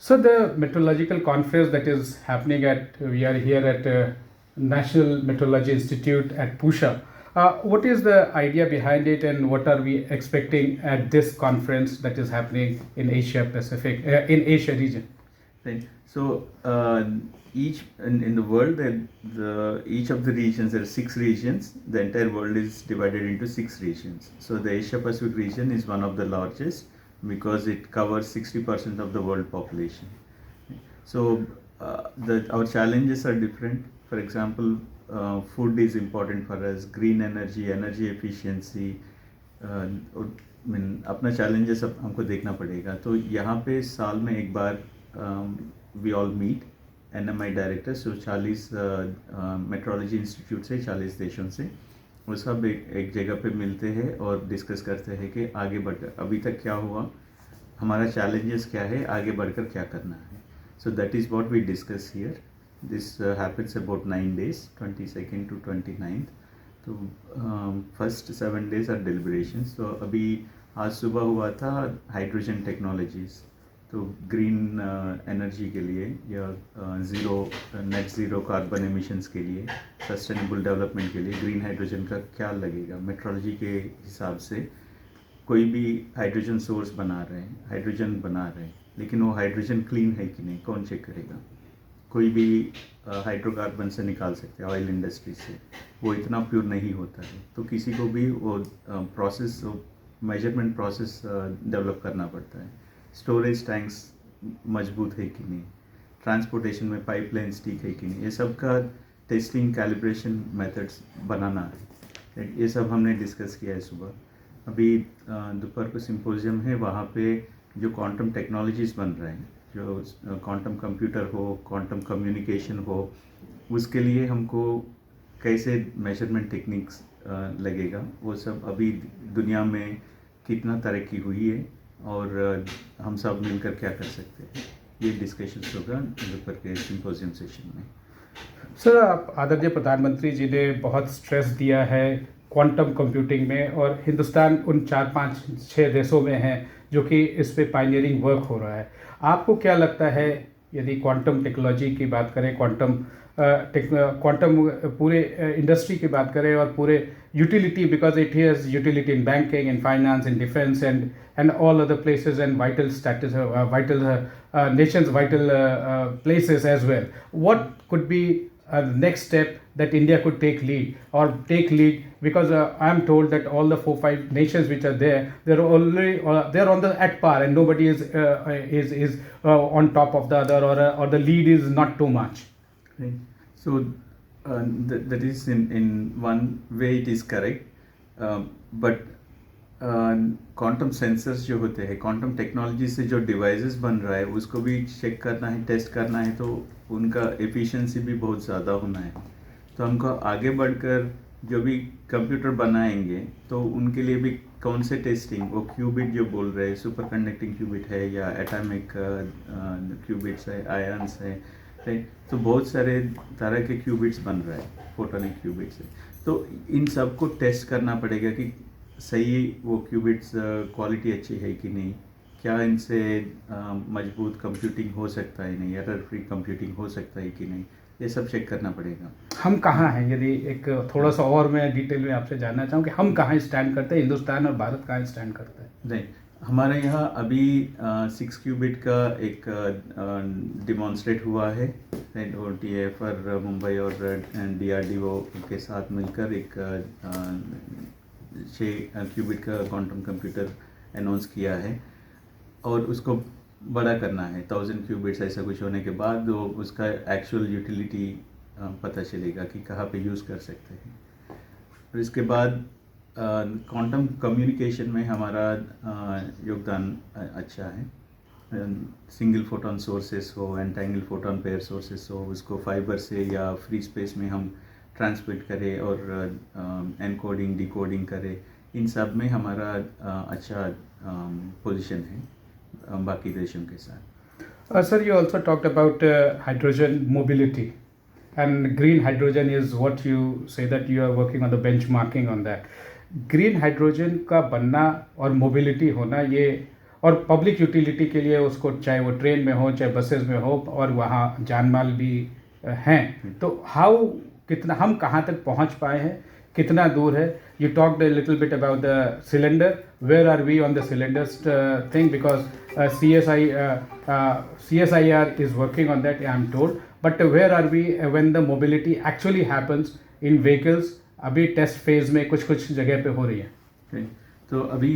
So the meteorological conference that is happening at we are here at National Meteorology Institute at Pusha. What is the idea behind it, and what are we expecting at this conference that is happening in Asia Pacific, in Asia region? Right. So each in the world, each of the regions, there are 6 regions. The entire world is divided into 6 regions. So the Asia Pacific region is one of the largest because it covers 60% of the world population. So our challenges are different. For example, food is important for us. Green energy, energy efficiency. I mean, अपना challenges अब हमको देखना पड़ेगा. तो यहाँ पे साल में एक बार we all meet, NMI director, so 40 metrology institute से 40 देशों से वो सब एक जगह पे मिलते हैं और डिस्कस करते हैं कि आगे बढ़कर अभी तक क्या हुआ, हमारा चैलेंजेस क्या है, आगे बढ़कर क्या करना है. So that is what we discuss here. This happens about 9 days, 22nd to 29th. तो फर्स्ट 7 days आर डिलिब्रेशंस. तो अभी आज सुबह हुआ था हाइड्रोजन टेक्नोलॉजीज़. तो ग्रीन एनर्जी के लिए या नेट ज़ीरो कार्बन एमिशंस के लिए, सस्टेनेबल डेवलपमेंट के लिए ग्रीन हाइड्रोजन का क्या लगेगा. मेट्रोलॉजी के हिसाब से कोई भी हाइड्रोजन सोर्स बना रहे हैं, हाइड्रोजन बना रहे हैं, लेकिन वो हाइड्रोजन क्लीन है कि नहीं, कौन चेक करेगा. कोई भी हाइड्रोकार्बन से निकाल सकते हैं, ऑयल इंडस्ट्री से, वो इतना प्योर नहीं होता है. तो किसी को भी वो प्रोसेस, मेजरमेंट प्रोसेस डेवलप करना पड़ता है. स्टोरेज टैंक्स मजबूत है कि नहीं, ट्रांसपोर्टेशन में पाइपलाइंस ठीक है कि नहीं, ये सब का टेस्टिंग, कैलिब्रेशन मेथड्स बनाना है. ये सब हमने डिस्कस किया है सुबह. अभी दोपहर को सिंपोजियम है, वहाँ पे जो क्वांटम टेक्नोलॉजीज़ बन रहे हैं, जो क्वांटम कंप्यूटर हो, क्वांटम कम्युनिकेशन हो, उसके लिए हमको कैसे मेजरमेंट टेक्निक्स लगेगा, वो सब अभी दुनिया में कितना तरक्की हुई है और हम सब मिलकर क्या कर सकते हैं, ये डिस्कशंस होगा दोपहर के सिंपोजियम सेशन में. सर, आदरणीय प्रधानमंत्री जी ने बहुत स्ट्रेस दिया है क्वांटम कंप्यूटिंग में, और हिंदुस्तान उन 4-5-6 देशों में है जो कि इस पे पायनियरिंग वर्क हो रहा है. आपको क्या लगता है, यदि क्वांटम टेक्नोलॉजी की बात करें, क्वांटम पूरे इंडस्ट्री की बात करें और पूरे utility, because it has utility in banking, in finance, in defence and all other places and vital status, vital nation's vital places as well. What could be the next step that India could take lead, because I'm told that all the 4-5 nations which are there, they're already they're on the at par, and nobody is on top of the other, or the lead is not too much. Right. So that is in one way it is correct, but quantum sensors जो होते हैं, quantum technology से जो devices बन रहा है, उसको भी चेक करना है, टेस्ट करना है, तो उनका एफिशिएंसी भी बहुत ज़्यादा होना है. तो हमको आगे बढ़कर जो भी कंप्यूटर बनाएंगे, तो उनके लिए भी कौन से टेस्टिंग, वो क्यूबिट जो बोल रहे हैं, सुपर कंडक्टिंग क्यूबिट है या एटॉमिक क्यूबिट्स है, आयन्स है, तो बहुत सारे तरह के क्यूबिट्स बन रहे हैं, फोटोनिक क्यूबिट्स है. तो इन सब को टेस्ट करना पड़ेगा कि सही वो क्यूबिट्स क्वालिटी अच्छी है कि नहीं, क्या इनसे मजबूत कंप्यूटिंग हो सकता है नहीं, एरर फ्री कंप्यूटिंग हो सकता है कि नहीं, ये सब चेक करना पड़ेगा. हम कहाँ हैं, यदि एक थोड़ा सा और मैं डिटेल में आपसे जानना चाहूँ कि हम कहाँ स्टैंड करते हैं, हिंदुस्तान और भारत कहाँ स्टैंड करते हैं? नहीं, हमारे यहाँ अभी 6 क्यूबिट का एक डिमॉन्स्ट्रेट हुआ है, OTF और मुंबई और DRDO के साथ मिलकर एक 6 क्यूबिट का क्वांटम कंप्यूटर अनाउंस किया है, और उसको बड़ा करना है 1000 क्यूबिट्स. ऐसा कुछ होने के बाद वो उसका एक्चुअल यूटिलिटी पता चलेगा कि कहाँ पे यूज़ कर सकते हैं. और इसके बाद क्वांटम कम्युनिकेशन में हमारा योगदान अच्छा है. सिंगल फोटोन सोर्सेस हो, एंटेंगल फोटोन पेयर सोर्सेस हो, उसको फाइबर से या फ्री स्पेस में हम ट्रांसमिट करें और एनकोडिंग डिकोडिंग करें, इन सब में हमारा अच्छा पोजीशन है बाकी देशों के साथ. Sir, you also talked about hydrogen mobility, and green hydrogen is what you say that you are working on the benchmarking on that. Green hydrogen का बनना और mobility होना, ये और पब्लिक यूटिलिटी के लिए उसको, चाहे वो ट्रेन में हो चाहे बसेस में हो, और वहाँ जान माल भी हैं, तो हाउ, कितना हम कहाँ तक पहुँच पाए हैं, कितना दूर है? You talked a little bit about the cylinder, where are we on the cylinders thing, because CSIR is working on that, I am told, but where are we when the mobility actually happens in vehicles? अभी test phase में कुछ कुछ जगह पे हो रही है. Okay. तो अभी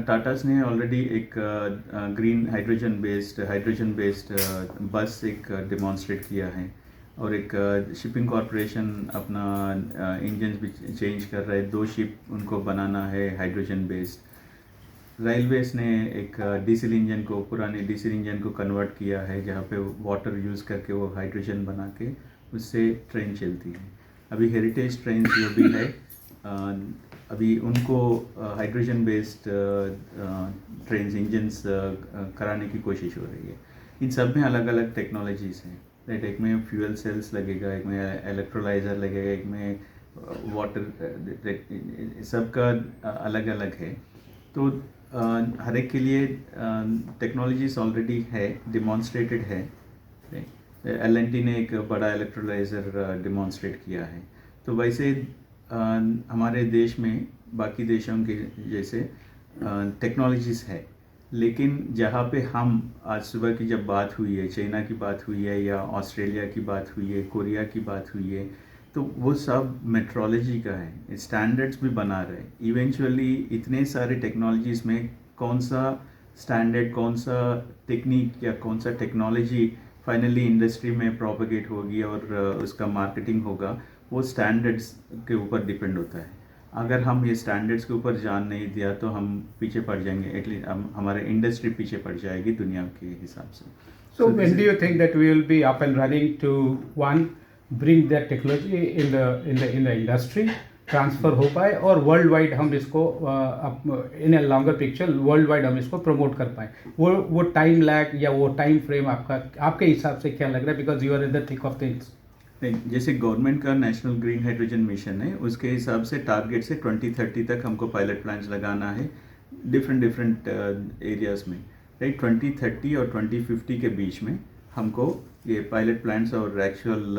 टाटास ने ऑलरेडी एक ग्रीन हाइड्रोजन बेस्ड बस एक डेमोन्स्ट्रेट किया है, और एक शिपिंग कॉरपोरेशन अपना इंजन भी चेंज कर रहा है, 2 शिप उनको बनाना है हाइड्रोजन बेस्ड. रेलवेज ने एक पुराने डीजल इंजन को कन्वर्ट किया है, जहाँ पे वाटर यूज़ करके वो हाइड्रोजन बना के उससे ट्रेन चलती है. अभी हेरिटेज ट्रेन जो भी है, अभी उनको हाइड्रोजन बेस्ड ट्रेन इंजन्स कराने की कोशिश हो रही है. इन सब में अलग अलग टेक्नोलॉजीज़ हैं, राइट. एक में फ्यूल सेल्स लगेगा, एक में इलेक्ट्रोलाइज़र लगेगा, एक में वाटर, सबका अलग अलग है. तो हर एक के लिए टेक्नोलॉजीज ऑलरेडी है, डिमॉन्स्ट्रेटेड है. L&T ने एक बड़ा इलेक्ट्रोलाइज़र डिमॉन्स्ट्रेट किया है. तो वैसे हमारे देश में बाकी देशों के जैसे टेक्नोलॉजीज़ है, लेकिन जहाँ पे हम आज सुबह की जब बात हुई है, चाइना की बात हुई है या ऑस्ट्रेलिया की बात हुई है, कोरिया की बात हुई है, तो वो सब मेट्रोलॉजी का है, स्टैंडर्ड्स भी बना रहे. इवेंचुअली इतने सारे टेक्नोलॉजीज़ में कौन सा स्टैंडर्ड, कौन सा टेक्निक या कौन सा टेक्नोलॉजी फाइनली इंडस्ट्री में प्रोपेगेट होगी और उसका मार्केटिंग होगा, वो स्टैंडर्ड्स के ऊपर डिपेंड होता है. अगर हम ये स्टैंडर्ड्स के ऊपर ध्यान नहीं दिया तो हम पीछे पड़ जाएंगे, एटलीस्ट हमारे इंडस्ट्री पीछे पड़ जाएगी दुनिया के हिसाब से. So when do you think that we will be up and running to, one, bring that technology in the industry, transfer हो पाए, और वर्ल्ड वाइड हम इसको in a longer picture world wide हम इसको प्रमोट कर पाए? वो टाइम लैग या वो टाइम फ्रेम आपके हिसाब से क्या लग रहा है, because you are in the thick of things? नहीं, जैसे गवर्नमेंट का नेशनल ग्रीन हाइड्रोजन मिशन है, उसके हिसाब से टारगेट से 2030 तक हमको पायलट प्लांट्स लगाना है डिफरेंट एरियाज़ में, राइट. 2030 और 2050 के बीच में हमको ये पायलट प्लांट्स और एक्चुअल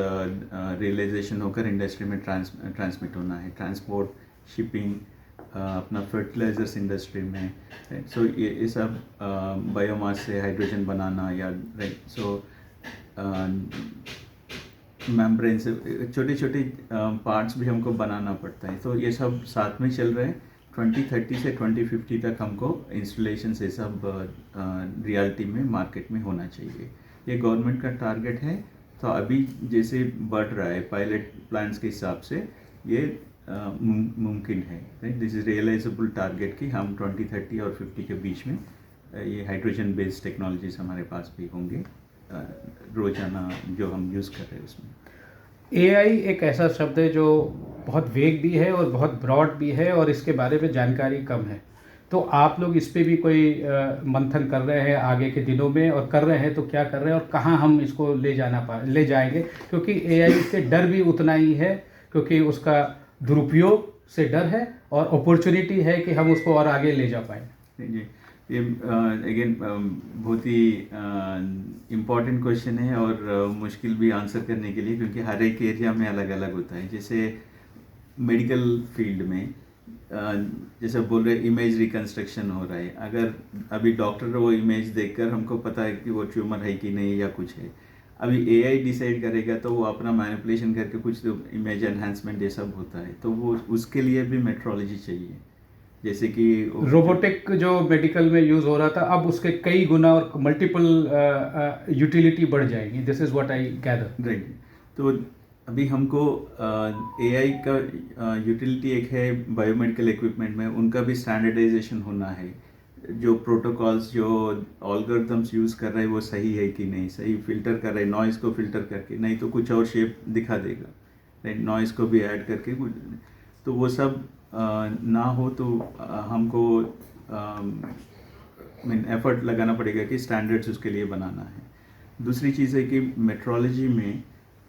रियलाइजेशन होकर इंडस्ट्री में ट्रांसमिट होना है. ट्रांसपोर्ट, शिपिंग, अपना फर्टिलाइजर्स इंडस्ट्री में, राइट. सो ये सब बायोमास से हाइड्रोजन बनाना, या राइट. सो मेम्ब्रेन से छोटे छोटे पार्ट्स भी हमको बनाना पड़ता है. तो ये सब साथ में चल रहे हैं. 2030 से 2050 तक हमको इंस्टॉलेशन से सब रियलिटी में मार्केट में होना चाहिए. ये गवर्नमेंट का टारगेट है. तो अभी जैसे बढ़ रहा है पायलट प्लान्स के हिसाब से, ये मुमकिन है, right. This is realisable target कि हम 2030 और 50 के बीच में ये हाइड्रोजन बेस्ड टेक्नोलॉजीज हमारे पास भी होंगे रोजाना जो हम यूज़ कर रहे हैं उसमें. AI एक ऐसा शब्द है जो बहुत वेग भी है और बहुत ब्रॉड भी है, और इसके बारे में जानकारी कम है. तो आप लोग इस पे भी कोई मंथन कर रहे हैं आगे के दिनों में, और कर रहे हैं तो क्या कर रहे हैं और कहाँ हम इसको ले जाएंगे? क्योंकि AI से डर भी उतना ही है, क्योंकि उसका दुरुपयोग से डर है, और अपॉर्चुनिटी है कि हम उसको और आगे ले जा पाएँ. जी, ये अगेन बहुत ही इम्पॉर्टेंट क्वेश्चन है, और मुश्किल भी आंसर करने के लिए, क्योंकि हर एक एरिया में अलग अलग होता है. जैसे मेडिकल फील्ड में जैसे बोल रहे इमेज रिकन्स्ट्रक्शन हो रहा है. अगर अभी डॉक्टर वो इमेज देखकर हमको पता है कि वो ट्यूमर है कि नहीं या कुछ है, अभी AI डिसाइड करेगा तो वो अपना मैनिपुलेशन करके कुछ इमेज एनहांसमेंट ये सब होता है. तो वो उसके लिए भी मेट्रोलॉजी चाहिए. जैसे कि रोबोटिक जो मेडिकल में यूज़ हो रहा था, अब उसके कई गुना और मल्टीपल यूटिलिटी बढ़ जाएगी. This is what I gather, right. तो अभी हमको AI का यूटिलिटी एक है बायोमेडिकल इक्विपमेंट में, उनका भी स्टैंडर्डाइजेशन होना है. जो प्रोटोकॉल्स, जो ऑल्गोरिथम्स यूज़ कर रहे हैं वो सही है कि नहीं, सही फिल्टर कर रहे हैं, नॉइज़ को फिल्टर करके, नहीं तो कुछ और शेप दिखा देगा, राइट. नॉइज़ को भी ऐड करके कुछ, तो वो सब ना हो तो हमको एफर्ट लगाना पड़ेगा कि स्टैंडर्ड्स उसके लिए बनाना है. दूसरी चीज़ है कि मेट्रोलॉजी में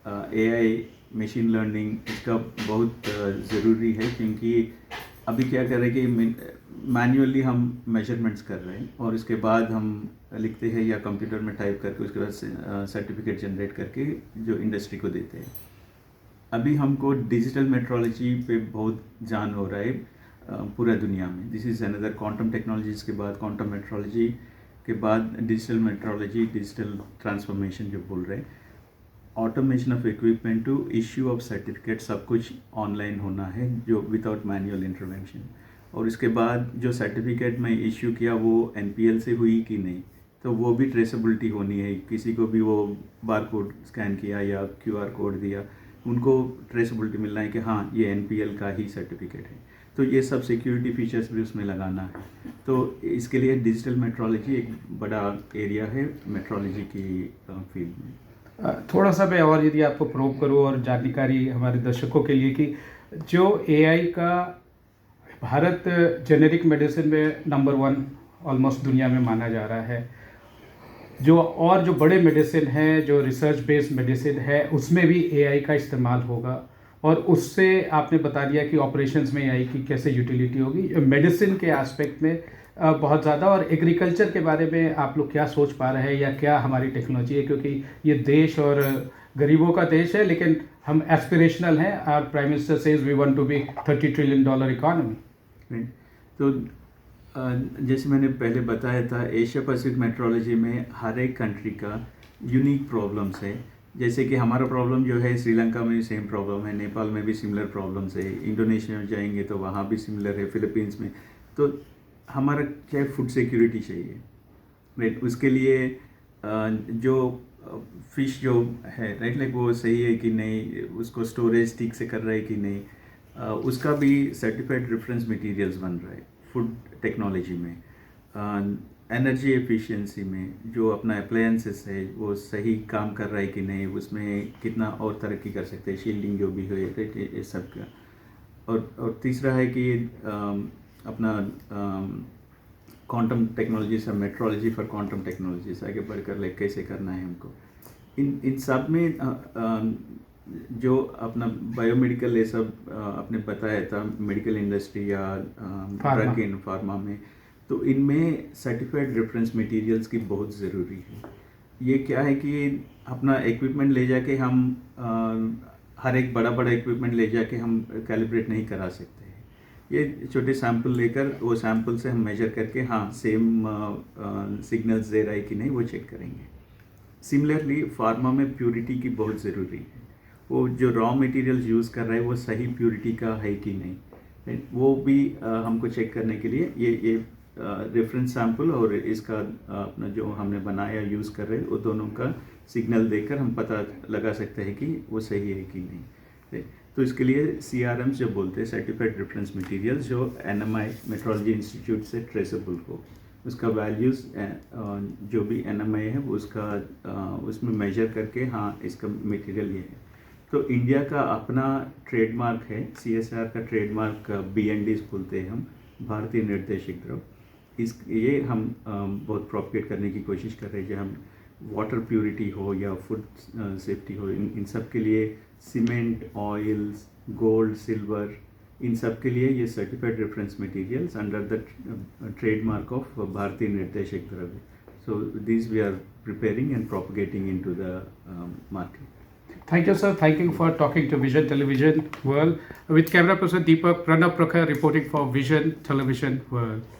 AI मशीन लर्निंग इसका बहुत ज़रूरी है, क्योंकि अभी क्या कर रहे हैं कि मैन्युअली हम मेजरमेंट्स कर रहे हैं और उसके बाद हम लिखते हैं या कंप्यूटर में टाइप करके उसके बाद सर्टिफिकेट जनरेट करके जो इंडस्ट्री को देते हैं। अभी हमको डिजिटल मेट्रोलॉजी पे बहुत जान हो रहा है पूरा दुनिया में। This is another quantum technologies के बाद क्वांटम मेट्रोलॉजी के बाद डिजिटल मेट्रोलॉजी, डिजिटल ट्रांसफॉर्मेशन जो बोल रहे हैं, automation of equipment to issue of certificate, सब कुछ ऑनलाइन होना है जो विदाउट मैनुअल इंटरवेंशन। और इसके बाद जो सर्टिफिकेट मैं इश्यू किया वो NPL से हुई कि नहीं, तो वो भी ट्रेसेबिलिटी होनी है। किसी को भी वो बार कोड स्कैन किया या QR कोड दिया, उनको ट्रेसेबिलिटी मिलना है कि हाँ ये NPL का ही सर्टिफिकेट है। तो ये सब सिक्योरिटी फीचर्स भी उसमें लगाना है। तो इसके लिए डिजिटल मेट्रोलॉजी एक बड़ा एरिया है मेट्रोलॉजी की फील्ड में। थोड़ा सा मैं और यदि आपको प्रोब करूँ और जानकारी हमारे दर्शकों के लिए कि जो AI का भारत जेनेरिक मेडिसिन में नंबर 1 ऑलमोस्ट दुनिया में माना जा रहा है, जो बड़े मेडिसिन हैं, जो रिसर्च बेस्ड मेडिसिन है, उसमें भी AI का इस्तेमाल होगा। और उससे आपने बता दिया कि ऑपरेशंस में AI की कैसे यूटिलिटी होगी मेडिसिन के एस्पेक्ट में बहुत ज़्यादा। और एग्रीकल्चर के बारे में आप लोग क्या सोच पा रहे हैं या क्या हमारी टेक्नोलॉजी है, क्योंकि ये देश और गरीबों का देश है, लेकिन हम एस्पिरेशनल हैं। Our prime minister says we want to be $30 trillion economy. तो जैसे मैंने पहले बताया था, एशिया पैसिफिक मेट्रोलॉजी में हर एक कंट्री का यूनिक प्रॉब्लम्स है। जैसे कि हमारा प्रॉब्लम जो है श्रीलंका में सेम प्रॉब्लम है, नेपाल में भी सिमिलर प्रॉब्लम्स है, इंडोनेशिया में जाएंगे तो वहाँ भी सिमिलर है, फिलीपींस में। तो हमारा क्या फूड सिक्योरिटी चाहिए, राइट। उसके लिए जो फिश जो है, राइट, लाइक वो सही है कि नहीं, उसको स्टोरेज ठीक से कर रहा है कि नहीं, उसका भी सर्टिफाइड रेफरेंस मटेरियल्स बन रहा है फूड टेक्नोलॉजी में। एनर्जी एफिशिएंसी में जो अपना अप्लायंसेस है वो सही काम कर रहा है कि नहीं, उसमें कितना और तरक्की कर सकते हैं, शील्डिंग जो भी है, राइट, ये सब का। और तीसरा है कि अपना क्वांटम टेक्नोलॉजी से मेट्रोलॉजी फॉर क्वांटम टेक्नोलॉजी से आगे बढ़कर लाइक कैसे करना है हमको। इन सब में जो अपना बायोमेडिकल ये सब आपने बताया था, मेडिकल इंडस्ट्री या ड्रग इन फार्मा में, तो इनमें सर्टिफाइड रेफरेंस मटेरियल्स की बहुत ज़रूरी है। ये क्या है कि अपना इक्विपमेंट ले जाके हम हर एक बड़ा इक्विपमेंट ले जाके हम कैलिब्रेट नहीं करा सकते हैं। ये छोटे सैंपल लेकर वो सैंपल से हम मेजर करके हाँ सेम सिग्नल्स दे रहा है कि नहीं वो चेक करेंगे। सिमिलरली फार्मा में प्योरिटी की बहुत ज़रूरी है। वो जो रॉ मटेरियल्स यूज़ कर रहा है वो सही प्योरिटी का है कि नहीं, वो भी हमको चेक करने के लिए ये रेफरेंस सैंपल और इसका अपना जो हमने बनाया यूज़ कर रहे हैं वो दोनों का सिग्नल देकर हम पता लगा सकते हैं कि वो सही है कि नहीं। तो इसके लिए CRMs जो बोलते हैं, सर्टिफाइड रेफरेंस मटेरियल्स, जो NMI मेट्रोलॉजी इंस्टीट्यूट से ट्रेसेबल हो, उसका वैल्यूज़ जो भी NMI है वो उसका उसमें मेजर करके हाँ इसका मटेरियल ये है। तो इंडिया का अपना ट्रेडमार्क है, CSR का ट्रेडमार्क BNDs बोलते हैं हम, भारतीय निर्देशक द्रव्य। ये हम बहुत प्रोपगेट करने की कोशिश कर रहे हैं, जो हम वाटर प्योरिटी हो या फूड सेफ्टी हो, इन सब के लिए सीमेंट, ऑयल्स, गोल्ड, सिल्वर, इन सब के लिए ये certified reference materials under the trademark of Bharatiya Nirdeshak Dravya. So this we are preparing and propagating into the market. Thank you, sir. Thank you for talking to Vision Television World. With camera person Deepak, Pranav Prakhar reporting for Vision Television World.